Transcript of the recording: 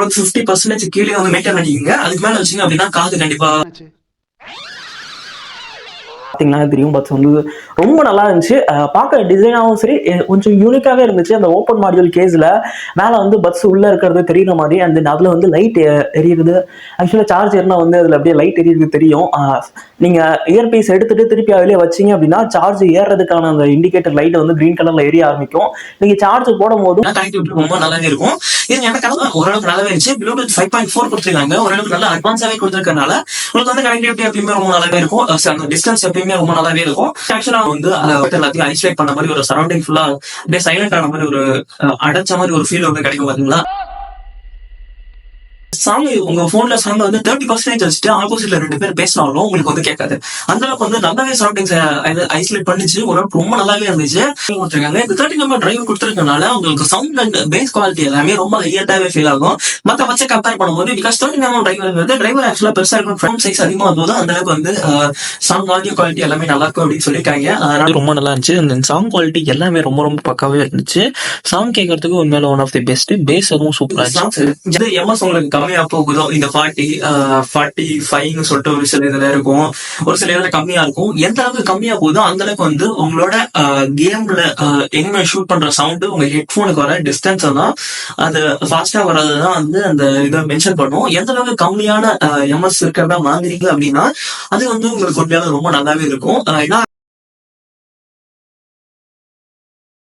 50% கீழே வந்து மெயின்டைன் பண்ணிக்கோங்க. அதுக்கு மேல வச்சீங்க அப்படின்னா காது கண்டிப்பா பார்த்தீங்கன்னா தெரியும். பட்ஸ் வந்து ரொம்ப நல்லா இருந்துச்சு. பார்க்க டிசைனாகவும் சரி கொஞ்சம் யூனிக்காகவே இருந்துச்சு. அந்த ஓப்பன் மாடியூல் கேஸில் மேலே வந்து பட்ஸ் உள்ளே இருக்கிறது தெரியுற மாதிரி அண்ட் தென் அதில் வந்து லைட் எரியுது. ஆக்சுவலாக சார்ஜர்னா வந்து அதில் அப்படியே லைட் எரியுது தெரியும். நீங்கள் இயர்பீஸ் எடுத்துட்டு திருப்பி அதிலே வச்சிங்க அப்படின்னா சார்ஜ் ஏறுறதுக்கான அந்த இண்டிகேட்டர் லைட் வந்து கிரீன் கலரில் எரிய ஆரம்பிக்கும். நீங்கள் சார்ஜ் போடும் போதும் கனெக்டிவிட்டி ரொம்ப நல்லாவே இருக்கும். இது எனக்கு ஓரளவுக்கு நல்லாவே இருந்துச்சு. ப்ளூடூத் 5.4 கொடுத்துருக்காங்க. ஓரளவுக்கு நல்லா அட்வான்ஸாவே கொடுத்துருக்கனால உங்களுக்கு வந்து கனெக்டிவிட்டி எப்பயுமே ரொம்ப நல்லாவே இருக்கும். அந்த டிஸ்டன்ஸ் எப்பயுமே ரொம்ப நல்லாவே இருக்கும். ஆக்சுவலா வந்து எல்லாத்தையும் ஐசோலேட் பண்ண மாதிரி ஒரு சரௌண்டிங் ஃபுல்லா அப்படியே சைலண்ட் ஆன மாதிரி ஒரு அடைச்ச மாதிரி ஒரு ஃபீல் வந்து கிடைக்கும் பாத்தீங்களா. சாங் உங்க போன்ல சாங் வந்து 30% வச்சுட்டு ஆப்போசிட்ல 2 பேர் பேசினாலும் உங்களுக்கு வந்து கேட்காது. அந்த அளவுக்கு வந்து நல்லாவே சரௌண்டிங்ஸ் ஐசோலேட் பண்ணிச்சு. ஓரளவுக்கு ரொம்ப நல்லாவே இருந்துச்சு கொடுத்துருக்காங்க. இந்த 30 நம்பர் டிரைவ் கொடுத்துருக்கனால உங்களுக்கு சவுண்ட் அண்ட் பேஸ் குவாலிட்டி எல்லாமே ரொம்ப ஹையர்டாவே ஃபீல் ஆகும். மத்த பட்ச கம்பேர் பண்ணும்போது பிகாஸ் 30 நம்பர் டிரைவர் ஆக்சுவலா பெருசா இருக்கும். ஃப்ரண்ட் சைஸ் அதிகமா போது அந்த அளவுக்கு வந்து சவுண்ட் ஆடியோ குவாலிட்டி எல்லாமே நல்லா இருக்கும் அப்படின்னு சொல்லியிருக்காங்க. அதனால ரொம்ப நல்லா இருந்துச்சு. இந்த சவுண்ட் குவாலிட்டி எல்லாமே ரொம்ப ரொம்ப பக்காவே இருந்துச்சு. சவுண்ட் கேட்கறதுக்கு உண்மையில one of the best. Bass அதுவும் சூப்பரா இருந்துச்சு. எம்எஸ் உங்களுக்கு கம்மியா போகுதோ இந்த 45 சொல்லிட்டு ஒரு சில இதுல இருக்கும். ஒரு சில இதுல கம்மியா இருக்கும். எந்த அளவுக்கு கம்மியா போகுதோ அந்த அளவுக்கு வந்து உங்களோட கேம்ல எனிமே ஷூட் பண்ற சவுண்ட் உங்க ஹெட்போனுக்கு வர டிஸ்டன்ஸ் தான் அது ஃபாஸ்டா வர்றதுதான் வந்து அந்த இதை மென்ஷன் பண்ணும். எந்த அளவுக்கு கம்மியான எம்எஸ் இருக்கிறதா வாங்குறீங்க அப்படின்னா அது வந்து உங்களுக்கு உண்மையால ரொம்ப நல்லாவே இருக்கும்.